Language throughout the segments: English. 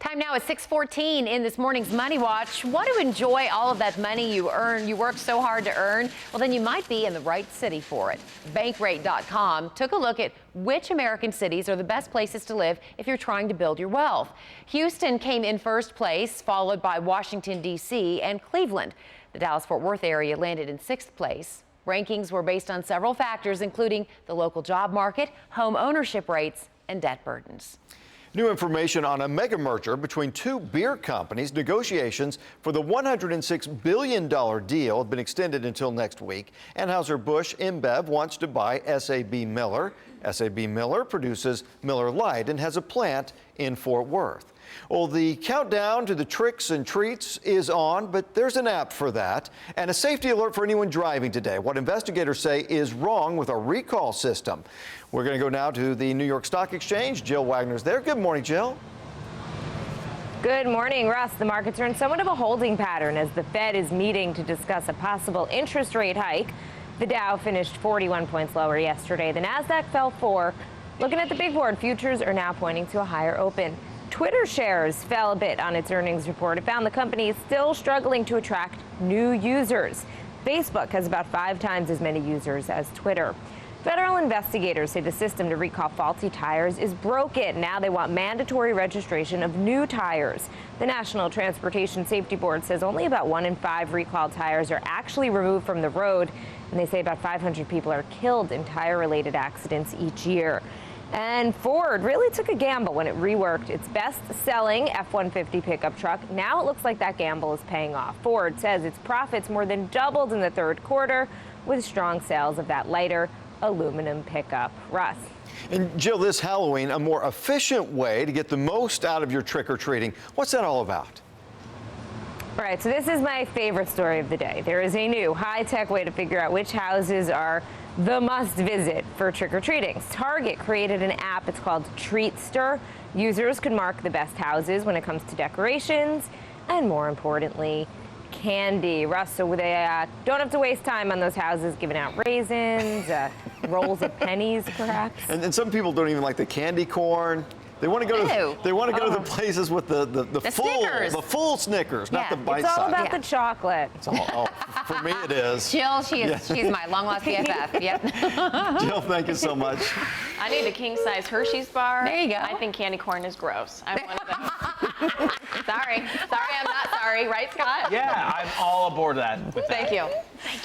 Time now is 6:14 in this morning's Money Watch. Want to enjoy all of that money you earn, you work so hard to earn? Well, then you might be in the right city for it. Bankrate.com took a look at which American cities are the best places to live if you're trying to build your wealth. Houston came in first place, followed by Washington, D.C. and Cleveland. The Dallas-Fort Worth area landed in sixth place. Rankings were based on several factors, including the local job market, home ownership rates, and debt burdens. New information on a mega merger between two beer companies. Negotiations for the $106 billion deal have been extended until next week. Anheuser-Busch InBev wants to buy SAB Miller. SAB Miller produces Miller Lite and has a plant in Fort Worth. Well, the countdown to the tricks and treats is on, but there's an app for that. And a safety alert for anyone driving today. What investigators say is wrong with our recall system. We're going to go now to the New York Stock Exchange. Jill Wagner's there. Good morning, Jill. Good morning, Russ. The markets are in somewhat of a holding pattern as the Fed is meeting to discuss a possible interest rate hike. The Dow finished 41 points lower yesterday. The Nasdaq fell 4. Looking at the big board, futures are now pointing to a higher open. Twitter shares fell a bit on its earnings report. It found the company is still struggling to attract new users. Facebook has about 5 times as many users as Twitter. Federal investigators say the system to recall faulty tires is broken. Now they want mandatory registration of new tires. The National Transportation Safety Board says only about 1 in 5 recalled tires are actually removed from the road, and they say about 500 people are killed in tire-related accidents each year. And Ford really took a gamble when it reworked its best-selling F-150 pickup truck. Now it looks like that gamble is paying off. Ford says its profits more than doubled in the third quarter with strong sales of that lighter aluminum pickup. Russ. And Jill, this Halloween, a more efficient way to get the most out of your trick-or-treating. What's that all about? All right, so this is my favorite story of the day. There is a new high-tech way to figure out which houses are the must-visit for trick-or-treating. Target created an app. It's called Treatster. Users can mark the best houses when it comes to decorations and, more importantly, candy. Russ, so they don't have to waste time on those houses giving out raisins, rolls of pennies, perhaps. And some people don't even like the candy corn. They want to go to the places with the full Snickers, not the bite size. It's all about the chocolate. It's all, for me, it is. Jill, she's my long-lost BFF. Yep. Jill, thank you so much. I need a king-size Hershey's bar. There you go. I think candy corn is gross. I'm one of them. Sorry, I'm not sorry. Right, Scott? Yeah, I'm all aboard that. Thank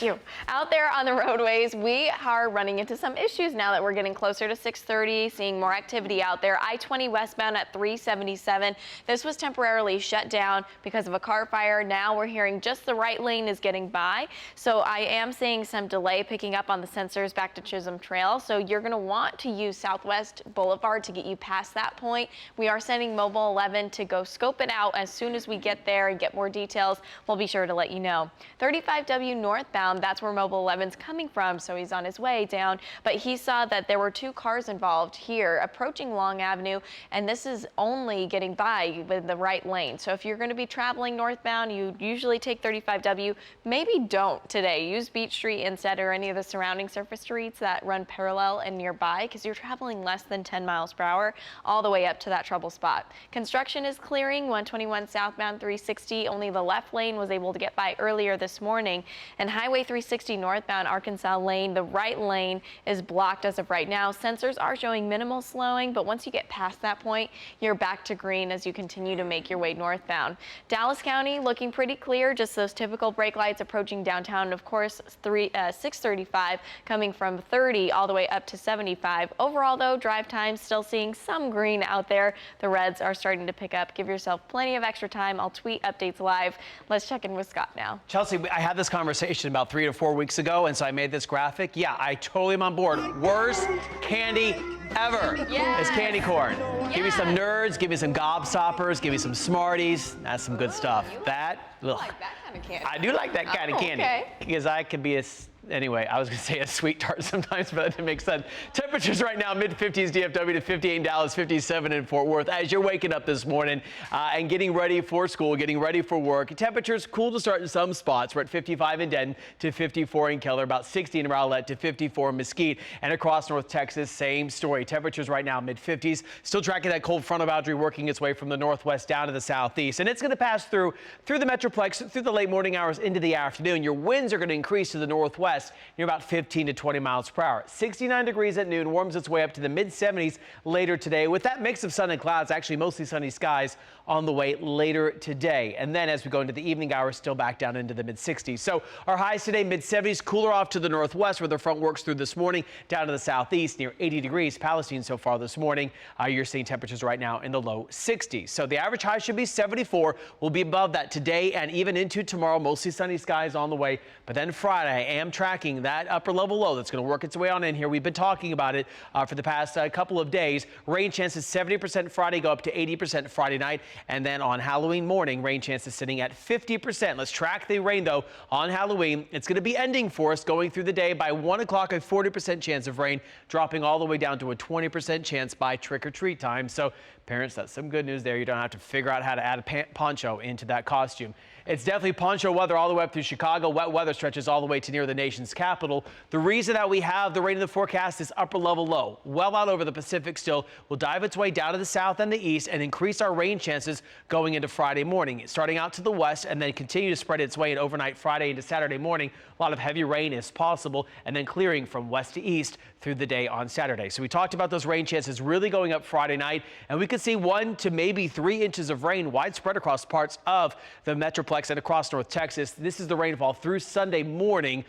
you. Out there on the roadways, we are running into some issues now that we're getting closer to 6:30, seeing more activity out there. I-20 westbound at 377. This was temporarily shut down because of a car fire. Now we're hearing just the right lane is getting by. So I am seeing some delay picking up on the sensors back to Chisholm Trail. So you're going to want to use Southwest Boulevard to get you past that point. We are sending Mobile 11 to go scope it out. As soon as we get there and get more details, we'll be sure to let you know. 35W northbound, that's where Mobile 11's coming from. So he's on his way down. But he saw that there were 2 cars involved here approaching Long Avenue. And this is only getting by with the right lane. So if you're going to be traveling northbound, you usually take 35W. Maybe don't today. Use Beach Street instead or any of the surrounding surface streets that run parallel and nearby because you're traveling less than 10 miles per hour all the way up to that trouble spot. Construction is clearing 121 southbound 360. Only the left lane was able to get by earlier this morning. And Highway 360 northbound Arkansas lane, the right lane is blocked as of right now. Sensors are showing minimal slowing, but once you get past that point, you're back to green as you continue to make your way northbound. Dallas County looking pretty clear, just those typical brake lights approaching downtown. Of course, 635 coming from 30 all the way up to 75. Overall, though, drive time still seeing some green out there. The reds are starting to pick up. Give yourself plenty of extra time. I'll tweet updates live. Let's check in with Scott now. Chelsea, I had this conversation about 3 to 4 weeks ago, and so I made this graphic. Yeah, I totally am on board. Worst candy ever is candy corn. Give me some nerds, give me some gobstoppers, give me some Smarties. That's some good stuff. You like that kind of candy. I do like that kind of candy. Okay. Because I could be a anyway, I was going to say a sweet tart sometimes, but that didn't make sense. Temperatures right now, mid-50s DFW to 58 in Dallas, 57 in Fort Worth. As you're waking up this morning and getting ready for school, getting ready for work, temperatures cool to start in some spots. We're at 55 in Denton to 54 in Keller, about 60 in Rowlett to 54 in Mesquite. And across North Texas, same story. Temperatures right now, mid-50s. Still tracking that cold front of boundary working its way from the northwest down to the southeast. And it's going to pass through the Metroplex through the late morning hours into the afternoon. Your winds are going to increase to the northwest. You're about 15 to 20 miles per hour. 69 degrees at noon, warms its way up to the mid-70s later today with that mix of sun and clouds, actually mostly sunny skies on the way later today. And then as we go into the evening hours, still back down into the mid-60s. So our highs today, mid-70s, cooler off to the northwest where the front works through this morning, down to the southeast near 80 degrees. Palestine so far this morning. You're seeing temperatures right now in the low 60s. So the average high should be 74. We'll be above that today and even into tomorrow. Mostly sunny skies on the way. But then Friday, I am tracking that upper level low that's going to work its way on in here. We've been talking about it for the past couple of days. Rain chances 70% Friday, go up to 80% Friday night. And then on Halloween morning, rain chances sitting at 50%. Let's track the rain, though, on Halloween. It's going to be ending for us going through the day. By 1 o'clock, a 40% chance of rain, dropping all the way down to a 20% chance by trick-or-treat time. So parents, that's some good news there. You don't have to figure out how to add a poncho into that costume. It's definitely poncho weather all the way up through Chicago. Wet weather stretches all the way to near the nation's capital. The reason that we have the rain in the forecast is upper level low. Well out over the Pacific still. Will dive its way down to the south and the east and increase our rain chances going into Friday morning. Starting out to the west and then continue to spread its way in overnight Friday into Saturday morning. A lot of heavy rain is possible and then clearing from west to east through the day on Saturday. So we talked about those rain chances really going up Friday night, and we could see 1 to maybe 3 inches of rain widespread across parts of the Metroplex and across North Texas. This is the rainfall through Sunday morning,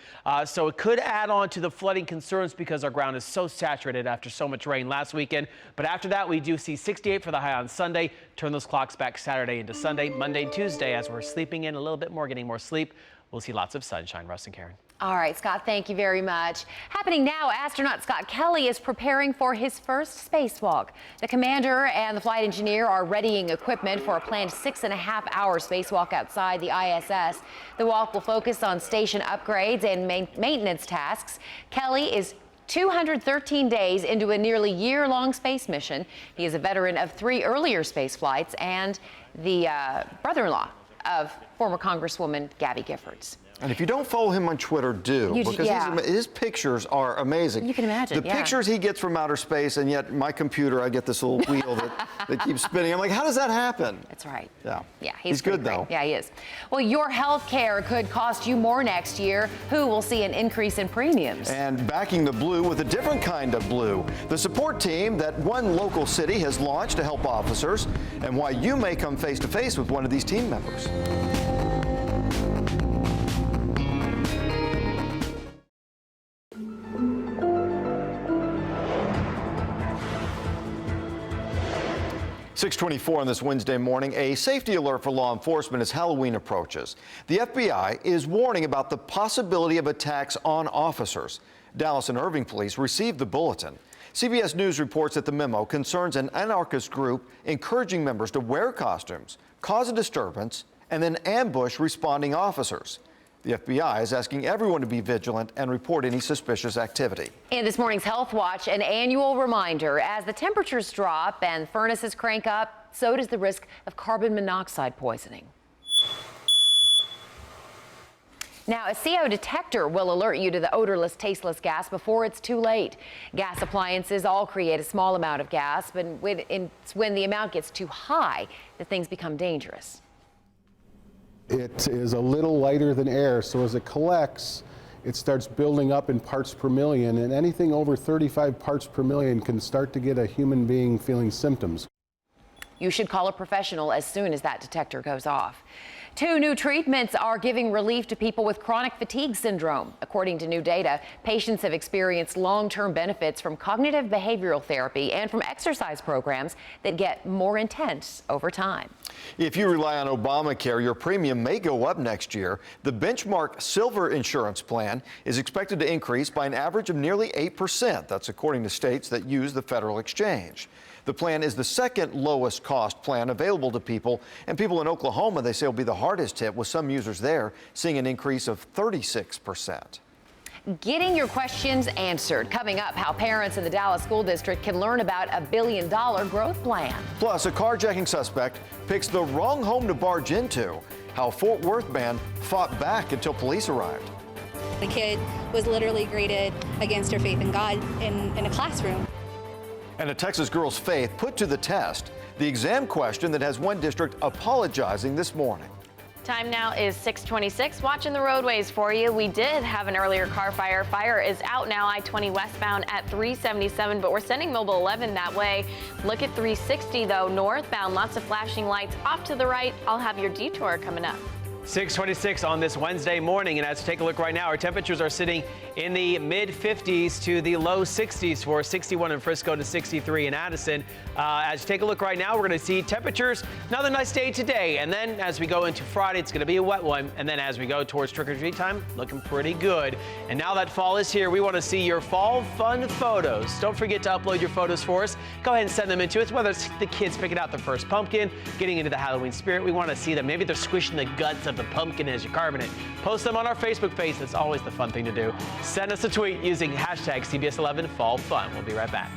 so it could add on to the flooding concerns because our ground is so saturated after so much rain last weekend. But after that, we do see 68 for the high on Sunday. Turn those clocks back Saturday into Sunday, Monday, and Tuesday as we're sleeping in a little bit more, getting more sleep. We'll see lots of sunshine. Russ and Karen. All right, Scott, thank you very much. Happening now, astronaut Scott Kelly is preparing for his first spacewalk. The commander and the flight engineer are readying equipment for a planned 6.5-hour spacewalk outside the ISS. The walk will focus on station upgrades and maintenance tasks. Kelly is 213 days into a nearly year-long space mission. He is a veteran of 3 earlier space flights and the brother-in-law of former Congresswoman Gabby Giffords. And if you don't follow him on Twitter, do, because his pictures are amazing. You can imagine, the pictures he gets from outer space, and yet my computer, I get this little wheel that keeps spinning. I'm like, how does that happen? That's right. Yeah. Yeah, he's good, great. though. Yeah, he is. Well, your health care could cost you more next year. Who will see an increase in premiums? And backing the blue with a different kind of blue. The support team that one local city has launched to help officers, and why you may come face-to-face with one of these team members. 6:24 on this Wednesday morning, a safety alert for law enforcement as Halloween approaches. The FBI is warning about the possibility of attacks on officers. Dallas and Irving police received the bulletin. CBS News reports that the memo concerns an anarchist group encouraging members to wear costumes, cause a disturbance, and then ambush responding officers. The FBI is asking everyone to be vigilant and report any suspicious activity. In this morning's Health Watch, an annual reminder, as the temperatures drop and furnaces crank up, so does the risk of carbon monoxide poisoning. Now, a CO detector will alert you to the odorless, tasteless gas before it's too late. Gas appliances all create a small amount of gas, but when the amount gets too high, the things become dangerous. It is a little lighter than air, so as it collects, it starts building up in parts per million, and anything over 35 parts per million can start to get a human being feeling symptoms. You should call a professional as soon as that detector goes off. 2 new treatments are giving relief to people with chronic fatigue syndrome. According to new data, patients have experienced long-term benefits from cognitive behavioral therapy and from exercise programs that get more intense over time. If you rely on Obamacare, your premium may go up next year. The benchmark Silver insurance plan is expected to increase by an average of nearly 8%. That's according to states that use the federal exchange. The plan is the second lowest cost plan available to people, and people in Oklahoma, they say, will be the hardest hit, with some users there seeing an increase of 36%. getting your questions answered. Coming up, how parents in the Dallas School District can learn about a $1 billion growth plan. Plus, a carjacking suspect picks the wrong home to barge into. How a Fort Worth man fought back until police arrived. The kid was literally graded against her faith in God in a classroom. And a Texas girl's faith put to the test. The exam question that has one district apologizing this morning. Time now is 6:26. Watching the roadways for you. We did have an earlier car fire. Fire is out now, I-20 westbound at 377, but we're sending Mobile 11 that way. Look at 360 though, northbound. Lots of flashing lights off to the right. I'll have your detour coming up. 6:26 on this Wednesday morning, and as we take a look right now, our temperatures are sitting in the mid-50s to the low 60s for 61 in Frisco to 63 in Addison. As you take a look right now, we're going to see temperatures. Another nice day today, and then as we go into Friday, it's going to be a wet one, and then as we go towards trick-or-treat time, looking pretty good. And now that fall is here, we want to see your fall fun photos. Don't forget to upload your photos for us. Go ahead and send them into us, whether it's the kids picking out their first pumpkin, getting into the Halloween spirit. We want to see them. Maybe they're squishing the guts of the pumpkin as you're carving it. Post them on our Facebook page. That's always the fun thing to do. Send us a tweet using hashtag CBS11 Fall Fun. We'll be right back.